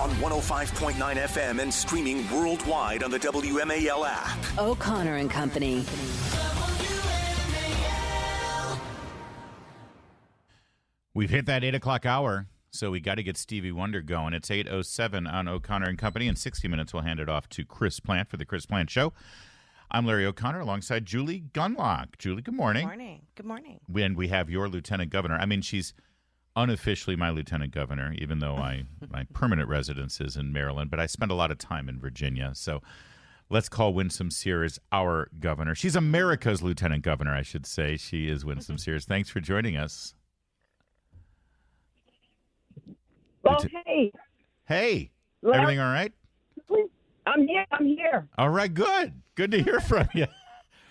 on 105.9 FM and streaming worldwide on the WMAL app. O'Connor and Company. We've hit that 8 o'clock hour, so we got to get Stevie Wonder going. It's 8:07 on O'Connor and Company. In 60 minutes, we'll hand it off to Chris Plant for the Chris Plant Show. I'm Larry O'Connor alongside Julie Gunlock. Julie, good morning. Good morning. And we have your lieutenant governor. I mean, she's unofficially my lieutenant governor, even though my permanent residence is in Maryland, but I spend a lot of time in Virginia. So let's call Winsome Sears our governor. She's America's lieutenant governor, I should say. She is Winsome Sears. Thanks for joining us. Well, hey. Hey. Larry, everything all right? I'm here. All right, good. Good to hear from you.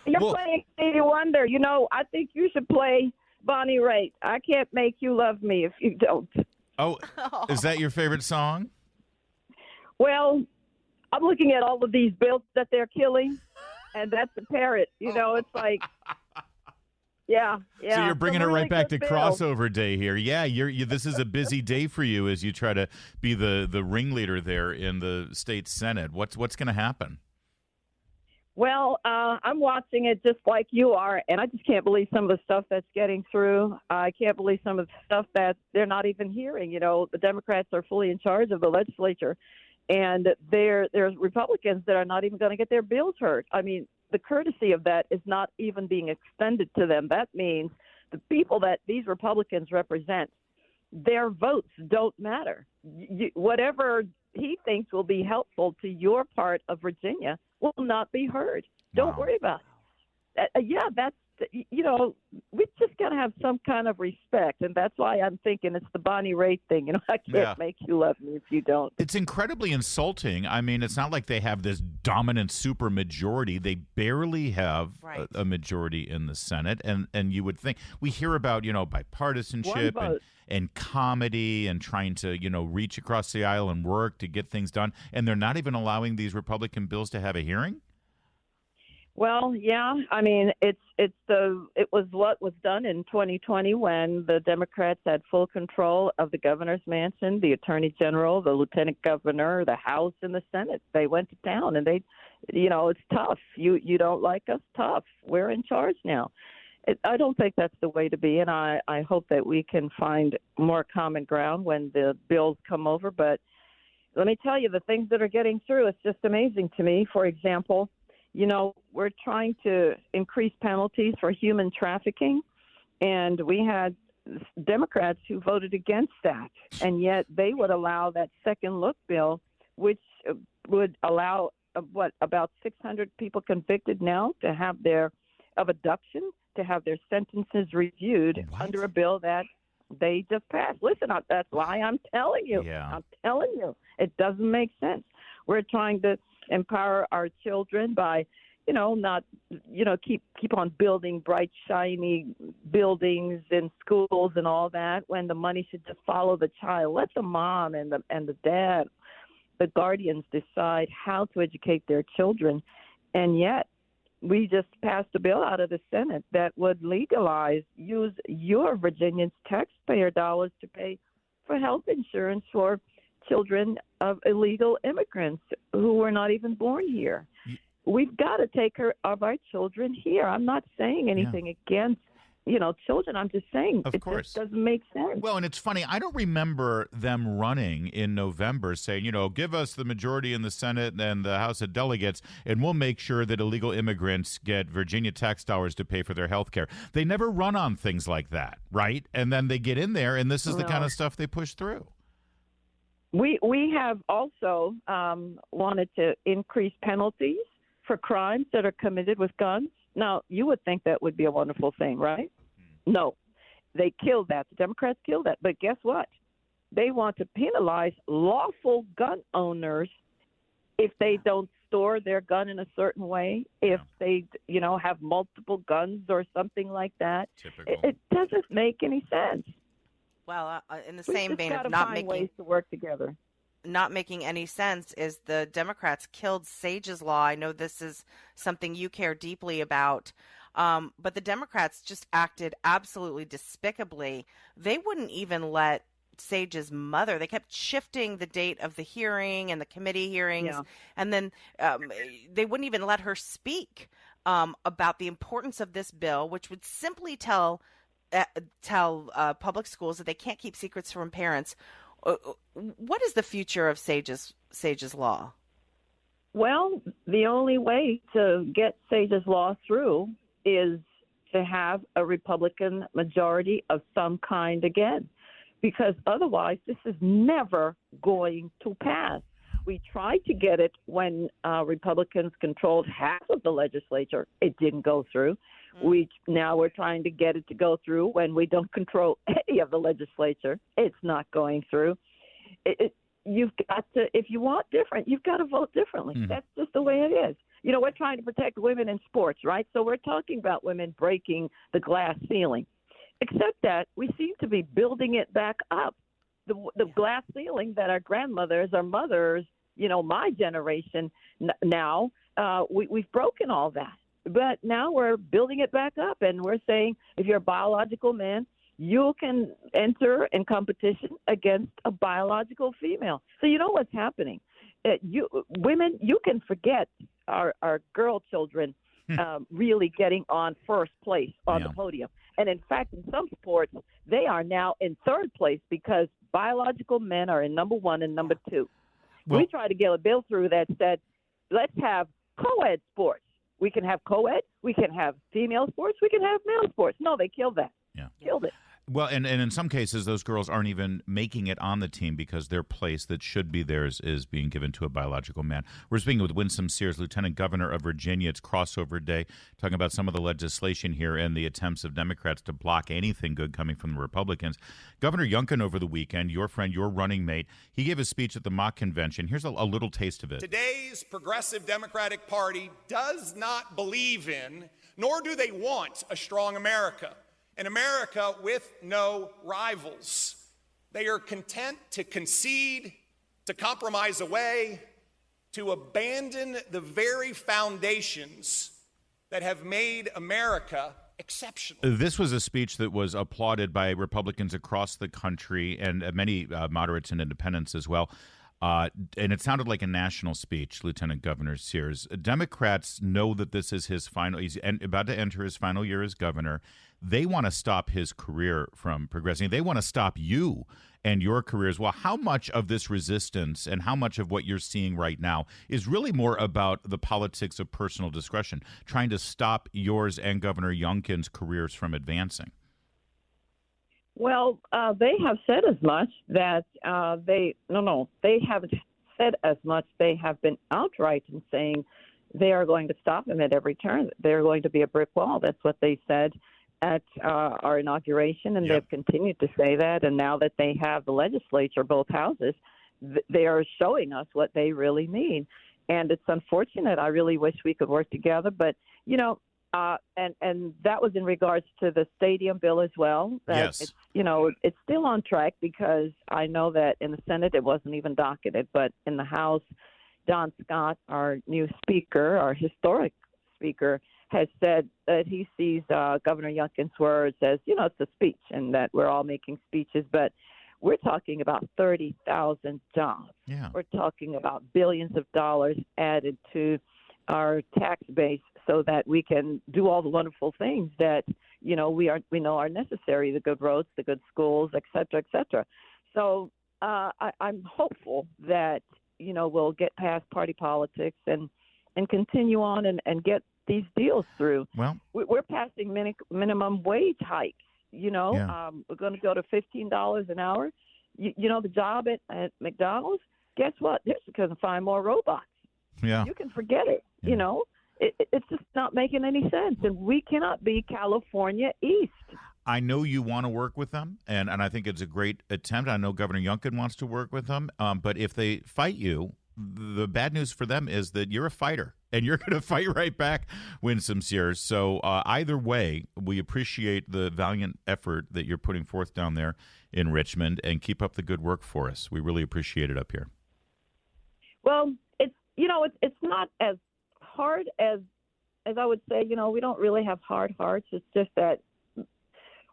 You're playing Stevie Wonder. You know, I think you should play Bonnie Raitt. I can't make you love me if you don't. Oh, is that your favorite song? Well, I'm looking at all of these bills that they're killing, and that's a parrot. You know, it's like... Yeah. So you're bringing it really right back to bill. crossover day here. Yeah, this is a busy day for you as you try to be the ringleader there in the state Senate. What's going to happen? Well, I'm watching it just like you are, and I just can't believe some of the stuff that's getting through. I can't believe some of the stuff that they're not even hearing. You know, the Democrats are fully in charge of the legislature, and there's Republicans that are not even going to get their bills heard. I mean, the courtesy of that is not even being extended to them. That means the people that these Republicans represent, their votes don't matter. Whatever he thinks will be helpful to your part of Virginia will not be heard. Don't worry about it. That's, you know, we just got to have some kind of respect. And that's why I'm thinking it's the Bonnie Raitt thing. You know, I can't make you love me if you don't. It's incredibly insulting. I mean, it's not like they have this dominant super majority. They barely have a majority in the Senate. And you would think we hear about, you know, bipartisanship and comedy and trying to, you know, reach across the aisle and work to get things done. And they're not even allowing these Republican bills to have a hearing? Well, yeah. I mean, it was what was done in 2020 when the Democrats had full control of the governor's mansion, the attorney general, the lieutenant governor, the House, and the Senate. They went to town, and they, you know, it's tough. You don't like us? Tough. We're in charge now. I don't think that's the way to be, and I hope that we can find more common ground when the bills come over. But let me tell you, the things that are getting through, it's just amazing to me. For example, you know, we're trying to increase penalties for human trafficking, and we had Democrats who voted against that, and yet they would allow that second look bill, which would allow, about 600 people convicted now to have of abduction, to have their sentences reviewed under a bill that they just passed. Listen, that's why I'm telling you. Yeah. I'm telling you. It doesn't make sense. We're trying to empower our children by, you know, not, you know, keep on building bright, shiny buildings in schools and all that when the money should just follow the child. Let the mom and the dad, the guardians decide how to educate their children. And yet we just passed a bill out of the Senate that would use your Virginians' taxpayer dollars to pay for health insurance for children of illegal immigrants who were not even born here. We've got to take care of our children here. I'm not saying anything against, you know, children. I'm just saying just doesn't make sense. Well, and it's funny. I don't remember them running in November saying, you know, give us the majority in the Senate and the House of Delegates, and we'll make sure that illegal immigrants get Virginia tax dollars to pay for their health care. They never run on things like that, right? And then they get in there, and this is the kind of stuff they push through. We have also wanted to increase penalties for crimes that are committed with guns. Now, you would think that would be a wonderful thing, right? No. They killed that. The Democrats killed that. But guess what? They want to penalize lawful gun owners if they don't store their gun in a certain way, if they, you know, have multiple guns or something like that. It doesn't make any sense. Well, in the same vein of not making ways to work together. Not making any sense is the Democrats killed Sage's Law. I know this is something you care deeply about, but the Democrats just acted absolutely despicably. They wouldn't even let Sage's mother. They kept shifting the date of the hearing and the committee hearings, and then they wouldn't even let her speak about the importance of this bill, which would simply tell public schools that they can't keep secrets from parents. What is the future of Sage's law? Well, the only way to get Sage's law through is to have a Republican majority of some kind again, because otherwise this is never going to pass. We tried to get it when Republicans controlled half of the legislature. It didn't go through. Now we're trying to get it to go through when we don't control any of the legislature. It's not going through. You've got to, if you want different, you've got to vote differently. That's just the way it is. You know, we're trying to protect women in sports, right? So we're talking about women breaking the glass ceiling, except that we seem to be building it back up. The glass ceiling that our grandmothers, our mothers, you know, my generation now, we've broken all that. But now we're building it back up, and we're saying if you're a biological man, you can enter in competition against a biological female. So you know what's happening. Women, you can forget our girl children really getting on first place on the podium. And in fact, in some sports, they are now in third place because biological men are in number one and number two. We tried to get a bill through that said, let's have co-ed sports. We can have co-ed, we can have female sports, we can have male sports. No, they killed that. Killed it. Well, and in some cases, those girls aren't even making it on the team because their place that should be theirs is being given to a biological man. We're speaking with Winsome Sears, Lieutenant Governor of Virginia. It's crossover day, talking about some of the legislation here and the attempts of Democrats to block anything good coming from the Republicans. Governor Youngkin over the weekend, your friend, your running mate, he gave a speech at the mock convention. Here's a little taste of it. Today's progressive Democratic Party does not believe in, nor do they want, a strong America. An America with no rivals. They are content to concede, to compromise away, to abandon the very foundations that have made America exceptional. This was a speech that was applauded by Republicans across the country and many moderates and independents as well. And it sounded like a national speech, Lieutenant Governor Sears. Democrats know that this is his he's about to enter his final year as governor. They want to stop his career from progressing. They want to stop you and your career as well. How much of this resistance and how much of what you're seeing right now is really more about the politics of personal discretion, trying to stop yours and Governor Youngkin's careers from advancing? Well, they have said as much that they haven't said as much. They have been outright in saying they are going to stop him at every turn. They're going to be a brick wall. That's what they said at our inauguration, and they've continued to say that. And now that they have the legislature, both houses, they are showing us what they really mean. And it's unfortunate. I really wish we could work together. But, you know, and that was in regards to the stadium bill as well. Yes. It's still on track because I know that in the Senate it wasn't even docketed, but in the House, Don Scott, our new speaker, our historic speaker, has said that he sees Governor Youngkin's words as, it's a speech and that we're all making speeches, but we're talking about 30,000 jobs. Yeah. We're talking about billions of dollars added to our tax base so that we can do all the wonderful things that, we know are necessary, the good roads, the good schools, et cetera, et cetera. So I'm hopeful that, we'll get past party politics and continue on and get these deals through. Well, we're passing minimum wage hikes. We're going to go to $15 an hour. The job at McDonald's, guess what? They're going to find more robots. Yeah. You can forget it. Yeah. It's just not making any sense. And we cannot be California East. I know you want to work with them, and I think it's a great attempt. I know Governor Youngkin wants to work with them, but if they fight you, the bad news for them is that you're a fighter, and you're going to fight right back, Winsome Sears. So either way, we appreciate the valiant effort that you're putting forth down there in Richmond, and keep up the good work for us. We really appreciate it up here. Well, it's not as hard as I would say. We don't really have hard hearts. It's just that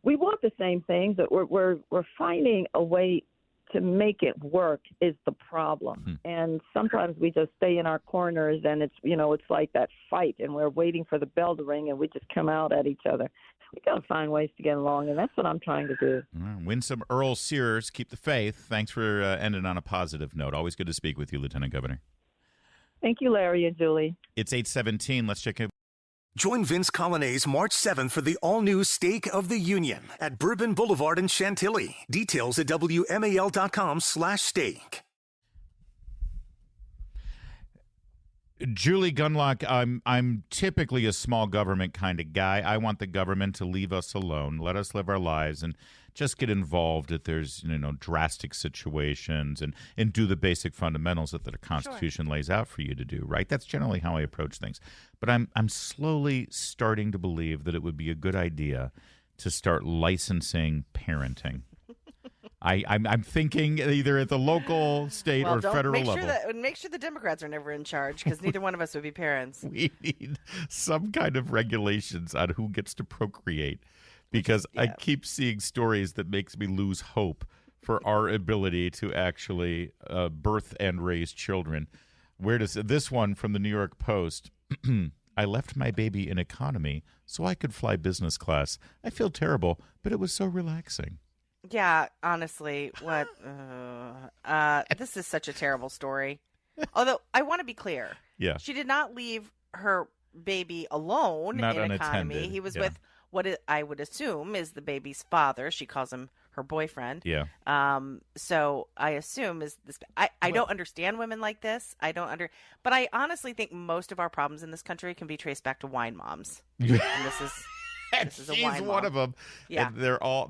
we want the same things, but we're finding a way to make it work is the problem. And sometimes we just stay in our corners, and it's like that fight, and we're waiting for the bell to ring, and we just come out at each other. We got to find ways to get along, and that's what I'm trying to do. Winsome Sears, keep the faith. Thanks for ending on a positive note. Always good to speak with you, Lieutenant Governor. Thank you, Larry and Julie. It's 8:17. Let's check in. Join Vince Colonnese March 7th for the all-new State of the Union at Bourbon Boulevard in Chantilly. Details at WMAL.com/steak. Julie Gunlock, I'm typically a small government kind of guy. I want the government to leave us alone, let us live our lives, and just get involved if there's drastic situations and do the basic fundamentals that the Constitution lays out for you to do. Right? That's generally how I approach things. But I'm slowly starting to believe that it would be a good idea to start licensing parenting. I'm thinking either at the local, state, or federal level. Make sure the Democrats are never in charge, because neither one of us would be parents. We need some kind of regulations on who gets to procreate, because I keep seeing stories that makes me lose hope for our ability to actually birth and raise children. Where does this one from the New York Post? I left my baby in economy so I could fly business class. I feel terrible, but it was so relaxing. Yeah, honestly, what? This is such a terrible story. Although, I want to be clear. Yeah. She did not leave her baby alone in economy. He was with what I would assume is the baby's father. She calls him her boyfriend. Yeah. So I assume is this. I don't understand women like this. But I honestly think most of our problems in this country can be traced back to wine moms. And this is a wine mom. One of them. Yeah. And they're all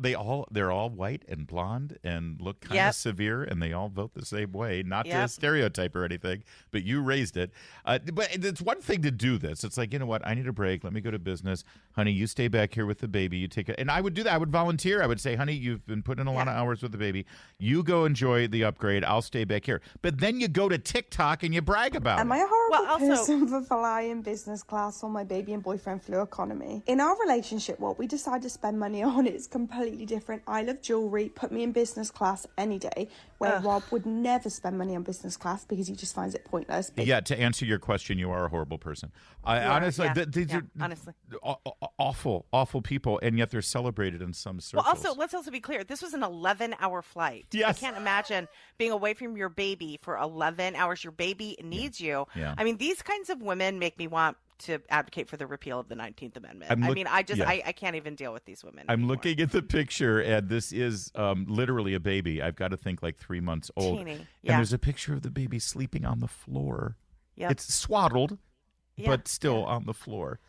white and blonde and look kind of severe, and they all vote the same way. Not to stereotype or anything, but you raised it. But it's one thing to do this. It's like, you know what? I need a break. Let me go to business. Honey, you stay back here with the baby. You take it. And I would do that. I would volunteer. I would say, honey, you've been putting in a lot of hours with the baby. You go enjoy the upgrade. I'll stay back here. But then you go to TikTok and you brag about it. Am I a horrible person for flying business class while my baby and boyfriend flew economy? In our relationship, what we decide to spend money on is completely different. I love jewelry. Put me in business class any day, where Rob would never spend money on business class because he just finds it pointless. Yeah, to answer your question, you are a horrible person. Honestly, these are awful people, and yet they're celebrated in some circles. Well, let's also be clear. This was an 11-hour flight. Yes. I can't imagine being away from your baby for 11 hours. Your baby needs you. Yeah. I mean, these kinds of women make me want to advocate for the repeal of the 19th Amendment. I can't even deal with these women anymore. I'm looking at the picture, and this is literally a baby. I've got to think like 3 months old. Teeny. And there's a picture of the baby sleeping on the floor. Yep. It's swaddled, but still on the floor.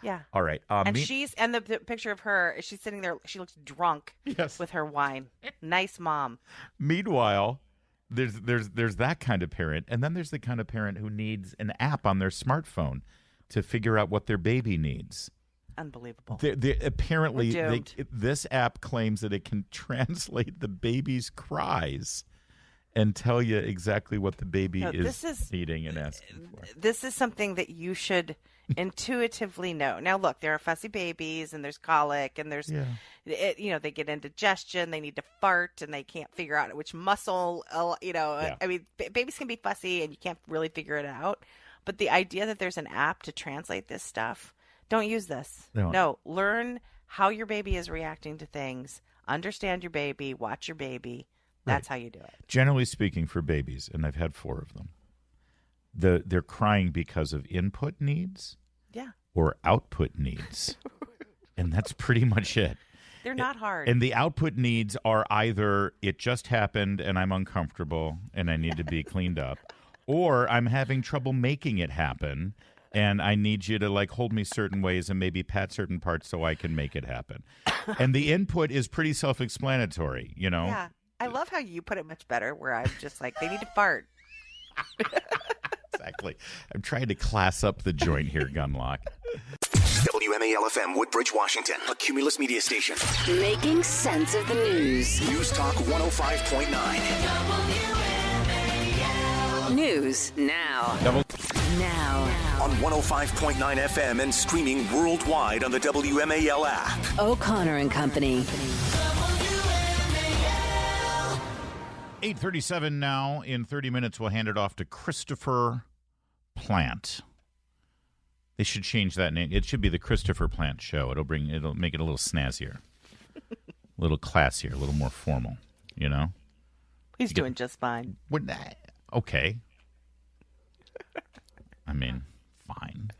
Yeah. All right. And the picture of her, she's sitting there, she looks drunk with her wine. Nice mom. Meanwhile, there's that kind of parent, and then there's the kind of parent who needs an app on their smartphone to figure out what their baby needs. Unbelievable. Apparently, this app claims that it can translate the baby's cries and tell you exactly what the baby is needing and asking for. This is something that you should intuitively know. Now, look, there are fussy babies, and there's colic, and there's, they get indigestion, they need to fart, and they can't figure out which muscle, I mean, babies can be fussy, and you can't really figure it out. But the idea that there's an app to translate this stuff, don't use this. No, learn how your baby is reacting to things. Understand your baby. Watch your baby. That's how you do it. Generally speaking, for babies, and I've had 4 of them, they're crying because of input needs or output needs. And that's pretty much it. They're not hard. And the output needs are either it just happened and I'm uncomfortable and I need to be cleaned up, or I'm having trouble making it happen, and I need you to hold me certain ways and maybe pat certain parts so I can make it happen. And the input is pretty self-explanatory, Yeah. I love how you put it much better, where I'm just like, they need to fart. Exactly. I'm trying to class up the joint here, Gunlock. WMAL-FM, Woodbridge, Washington, a Cumulus media station. Making sense of the news. News Talk 105.9. News now. Now. On 105.9 FM and streaming worldwide on the WMAL app. O'Connor and Company. 8:37 now. In 30 minutes, we'll hand it off to Christopher Plant. They should change that name. It should be the Christopher Plant Show. It'll make it a little snazzier, a little classier, a little more formal. You know, he's doing just fine. Okay. I mean, fine.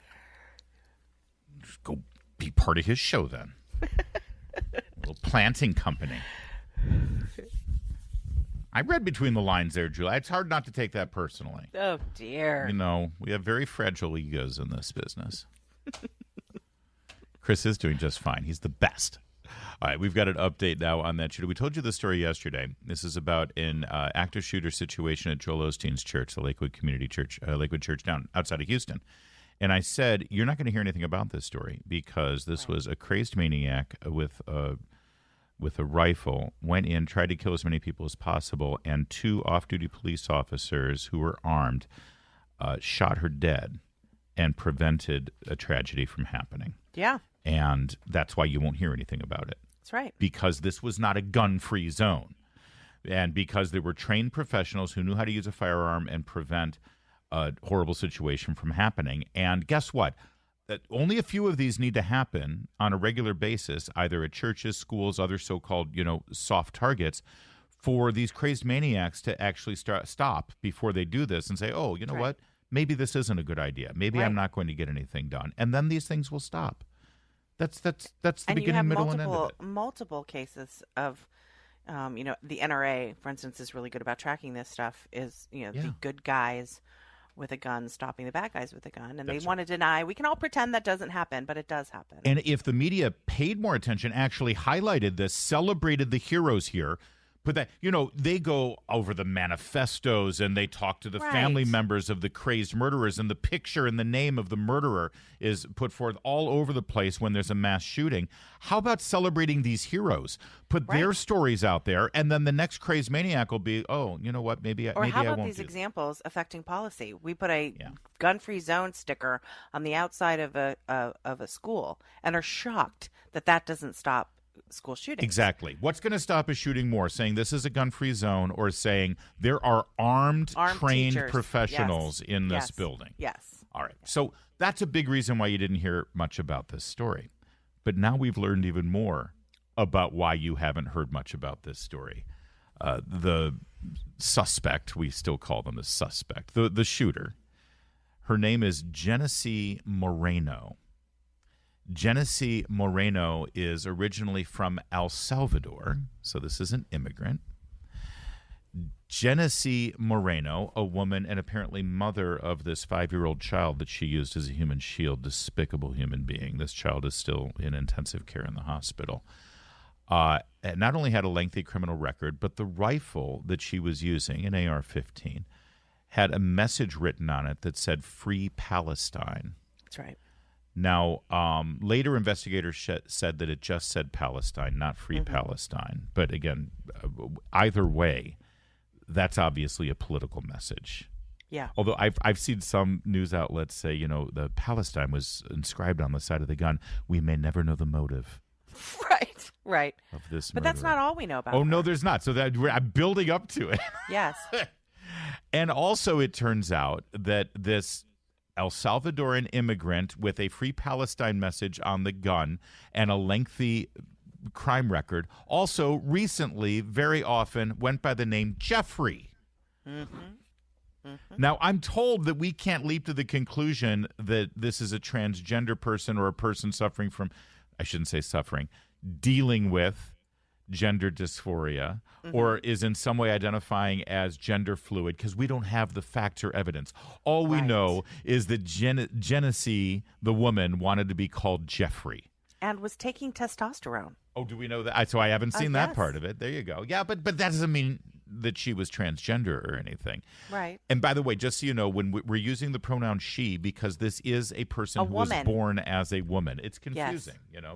Just go be part of his show then. A little planting company. I read between the lines there, Julia. It's hard not to take that personally. Oh, dear. You know, we have very fragile egos in this business. Chris is doing just fine. He's the best. All right, we've got an update now on that shooter. We told you the story yesterday. This is about an active shooter situation at Joel Osteen's church, the Lakewood Community Church, Lakewood Church down outside of Houston. And I said, you're not going to hear anything about this story because this was a crazed maniac with a rifle, went in, tried to kill as many people as possible, and 2 off-duty police officers who were armed shot her dead and prevented a tragedy from happening. Yeah. And that's why you won't hear anything about it. That's right. Because this was not a gun-free zone. And because there were trained professionals who knew how to use a firearm and prevent a horrible situation from happening. And guess what? That only a few of these need to happen on a regular basis, either at churches, schools, other so-called, soft targets, for these crazed maniacs to actually stop before they do this and say, oh, you know what? Maybe this isn't a good idea. Maybe I'm not going to get anything done. And then these things will stop. That's the beginning, middle, and end of it. Multiple cases of, the NRA, for instance, is really good about tracking this stuff, is, the good guys with a gun stopping the bad guys with a gun, and they want to deny. We can all pretend that doesn't happen, but it does happen. And if the media paid more attention, actually highlighted this, celebrated the heroes here, put that, they go over the manifestos and they talk to the family members of the crazed murderers, and the picture and the name of the murderer is put forth all over the place when there's a mass shooting. How about celebrating these heroes? Put their stories out there, and then the next crazed maniac will be, oh, you know what, maybe I won't. Or how about these examples affecting policy? We put a gun-free zone sticker on the outside of a school and are shocked that doesn't stop school shootings. Exactly. What's going to stop a shooting more? Saying this is a gun-free zone, or saying there are armed trained teachers, professionals in this building? Yes. All right. So that's a big reason why you didn't hear much about this story. But now we've learned even more about why you haven't heard much about this story. The suspect, we still call them the suspect, the shooter, her name is Genesee Moreno. Genesee Moreno is originally from El Salvador, so this is an immigrant. Genesee Moreno, a woman and apparently mother of this 5-year-old child that she used as a human shield, despicable human being. This child is still in intensive care in the hospital. Not only had a lengthy criminal record, but the rifle that she was using, an AR-15, had a message written on it that said "Free Palestine." That's right. Now, later investigators said that it just said Palestine, not Free Palestine. But again, either way, that's obviously a political message. Yeah. Although I've seen some news outlets say, the Palestine was inscribed on the side of the gun. We may never know the motive. Right. Of this but murderer. That's not all we know about Oh, her. no, there's not. So I'm building up to it. Yes. And also it turns out that this El Salvadoran immigrant with a Free Palestine message on the gun and a lengthy crime record also recently, very often, went by the name Jeffrey. Now, I'm told that we can't leap to the conclusion that this is a transgender person or a person suffering from, I shouldn't say suffering, dealing with gender dysphoria or is in some way identifying as gender fluid, because we don't have the facts or evidence. All we know is that Genesee, the woman, wanted to be called Jeffrey. And was taking testosterone. Oh, do we know that? So I haven't seen that part of it. There you go. Yeah, but that doesn't mean that she was transgender or anything. Right. And by the way, just so you know, when we're using the pronoun she, because this is a person who was born as a woman. It's confusing.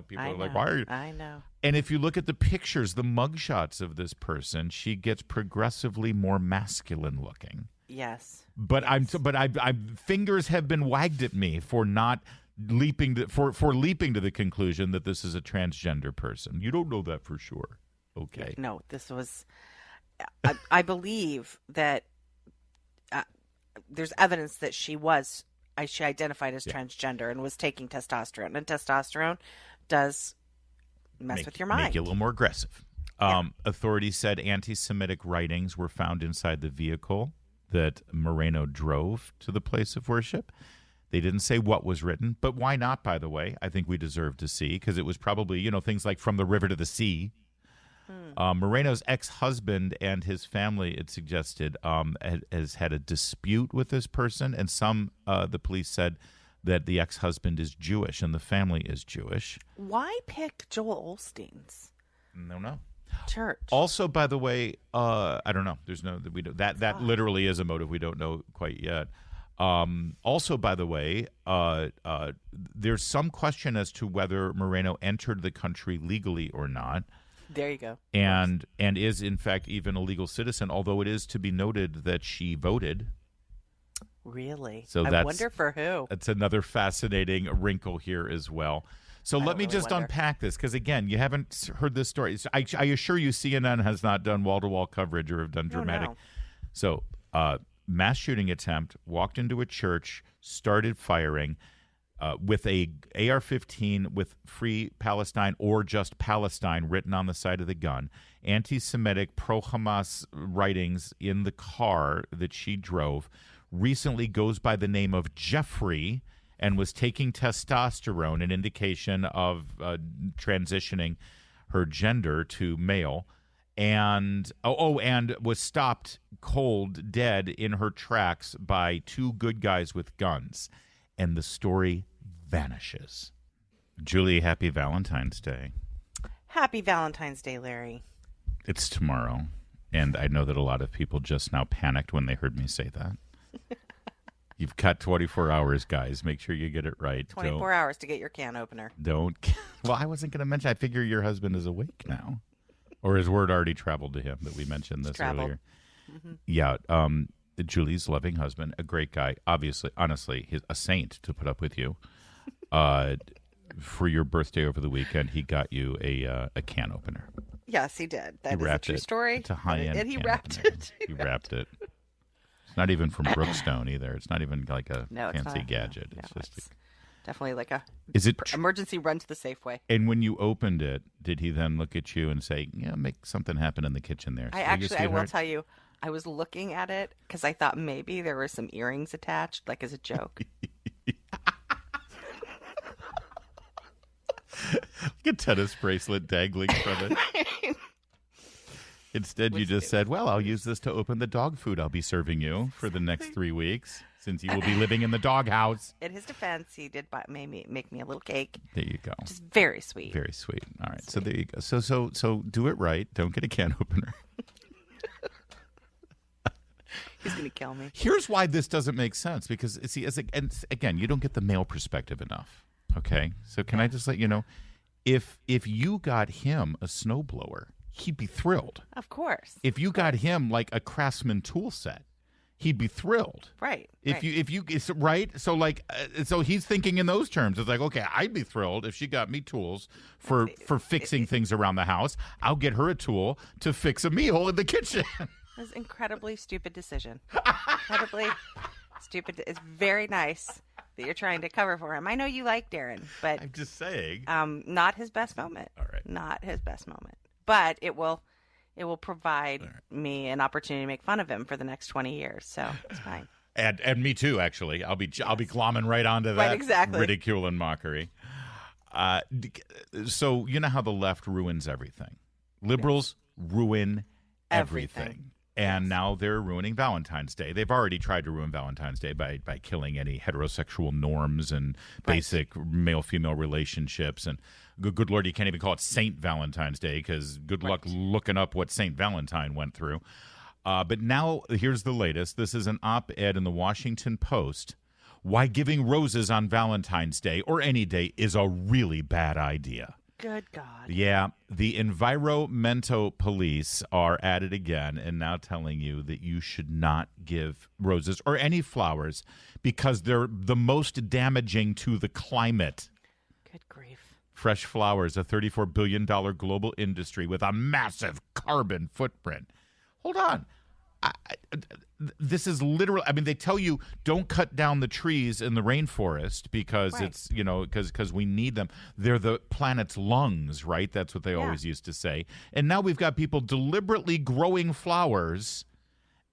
People are like, why are you? I know. And if you look at the pictures, the mugshots of this person, she gets progressively more masculine looking. Yes. But fingers have been wagged at me for not leaping to the conclusion that this is a transgender person. You don't know that for sure. Okay. No, this was I believe that there's evidence that she identified as transgender and was taking testosterone. And testosterone does mess with your mind. Make you a little more aggressive. Authorities said anti-Semitic writings were found inside the vehicle that Moreno drove to the place of worship. They didn't say what was written, but why not, by the way? I think we deserve to see, because it was probably, things like From the River to the Sea. Moreno's ex-husband and his family, it suggested, has had a dispute with this person, and the police said that the ex-husband is Jewish and the family is Jewish. Why pick Joel Osteen's? No. Church. Also, by the way, I don't know. There's no that literally is a motive we don't know quite yet. Also, by the way, there's some question as to whether Moreno entered the country legally or not. There you go. And is in fact even a legal citizen, although it is to be noted that she voted. Really? So I wonder for who. That's another fascinating wrinkle here as well. So let me just unpack this, because, again, you haven't heard this story. I assure you CNN has not done wall-to-wall coverage or have done dramatic. No. So mass shooting attempt, walked into a church, started firing with a AR-15 with Free Palestine or just Palestine written on the side of the gun, anti-Semitic pro-Hamas writings in the car that she drove, recently goes by the name of Jeffrey, and was taking testosterone, an indication of transitioning her gender to male, and was stopped cold dead in her tracks by two good guys with guns. And the story vanishes. Julie, happy Valentine's Day. Happy Valentine's Day, Larry. It's tomorrow, and I know that a lot of people just now panicked when they heard me say that. You've got 24 hours, guys. Make sure you get it right. 24 hours to get your can opener. Well, I wasn't going to mention. I figure your husband is awake now. Or his word already traveled to him that we mentioned this earlier. Mm-hmm. Yeah. Julie's loving husband, a great guy. Obviously, honestly, a saint to put up with you. For your birthday over the weekend, he got you a can opener. Yes, he did. That is a true story. It's a high-end And he can wrapped opener. it. He wrapped it. Not even from Brookstone either. It's not even like a fancy not, gadget. No, It's definitely like a emergency run to the Safeway. And when you opened it, did he then look at you and say, make something happen in the kitchen there? I will tell you, I was looking at it because I thought maybe there were some earrings attached, like as a joke. Like a tennis bracelet dangling from it. Instead, you just said, well, I'll use this to open the dog food I'll be serving you for the next 3 weeks, since you will be living in the doghouse. In his defense, he did make me a little cake. There you go. Just very sweet. Very sweet. All right. Sweet. So there you go. So do it right. Don't get a can opener. He's going to kill me. Here's why this doesn't make sense. Because, see, again, you don't get the male perspective enough. Okay? So can I just let you know, if you got him a snowblower, he'd be thrilled. Of course. If you got him like a Craftsman tool set, he'd be thrilled. Right. If you right. So so he's thinking in those terms. It's like, okay, I'd be thrilled if she got me tools for fixing things around the house. I'll get her a tool to fix a meal in the kitchen. It was an incredibly stupid decision. Incredibly stupid. It's very nice that you're trying to cover for him. I know you like Darren, but I'm just saying. Not his best moment. All right. Not his best moment. But it will provide me an opportunity to make fun of him for the next 20 years. So it's fine. And me too, actually. I'll be glomming right onto that. Right, exactly. Ridicule and mockery. So you know how the left ruins everything. Liberals ruin everything. And now they're ruining Valentine's Day. They've already tried to ruin Valentine's Day by killing any heterosexual norms and basic male-female relationships. And good Lord, you can't even call it Saint Valentine's Day, because good luck looking up what Saint Valentine went through. But now here's the latest. This is an op-ed in the Washington Post. Why giving roses on Valentine's Day or any day is a really bad idea. Good God. Yeah, the environmental police are at it again and now telling you that you should not give roses or any flowers because they're the most damaging to the climate. Good grief. Fresh flowers, a $34 billion global industry with a massive carbon footprint. hold on. This is literal. I mean, they tell you don't cut down the trees in the rainforest because it's, because we need them. They're the planet's lungs, right? That's what they always used to say. And now we've got people deliberately growing flowers,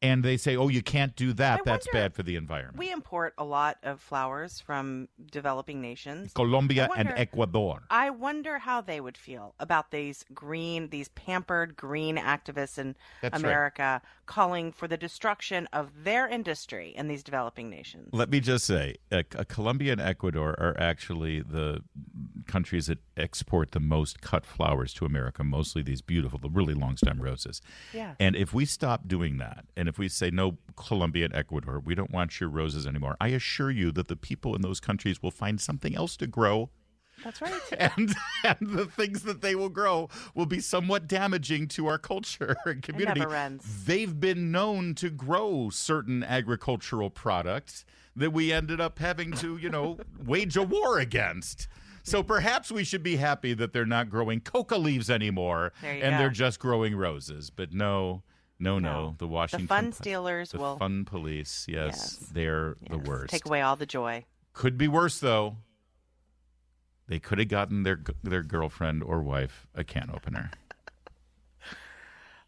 and they say, oh, you can't do that. That's bad for the environment. We import a lot of flowers from developing nations. Colombia and Ecuador. I wonder how they would feel about these pampered green activists in America calling for the destruction of their industry in these developing nations. Let me just say, Colombia and Ecuador are actually the countries that export the most cut flowers to America, mostly these beautiful, the really long stem roses. Yeah. And if we stop doing that, and if we say, no, Colombia and Ecuador, we don't want your roses anymore, I assure you that the people in those countries will find something else to grow. That's right. And the things that they will grow will be somewhat damaging to our culture and community. It never ends. They've been known to grow certain agricultural products that we ended up having to, wage a war against. So perhaps we should be happy that they're not growing coca leaves anymore and they're just growing roses. But no. The Washington... The fun stealers the will... fun police, yes. They're the worst. Take away all the joy. Could be worse, though. They could have gotten their girlfriend or wife a can opener.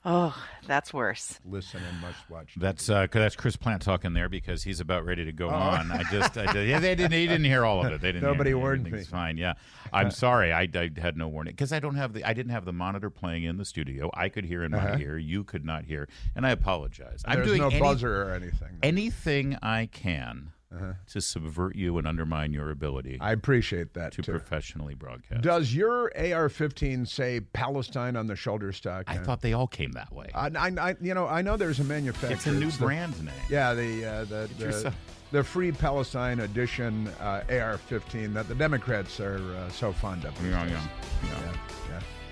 Oh, that's worse. Listen and must watch. That's Chris Plant talking there because he's about ready to go on. He didn't hear all of it. They didn't. Nobody warned me. It's fine. Yeah, I'm sorry. I had no warning because I didn't have the monitor playing in the studio. I could hear in my ear. You could not hear, and I apologize. There's I'm doing no buzzer or anything. Anything I can. To subvert you and undermine your ability. I appreciate that to professionally broadcast. Does your AR-15 say Palestine on the shoulder stock? I thought they all came that way. I know there's a manufacturer. It's a new brand name. Yeah, the Free Palestine Edition AR-15 that the Democrats are so fond of. Yeah.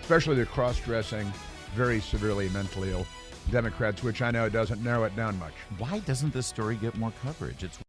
Especially the cross-dressing, very severely mentally ill Democrats, which I know doesn't narrow it down much. Why doesn't this story get more coverage? It's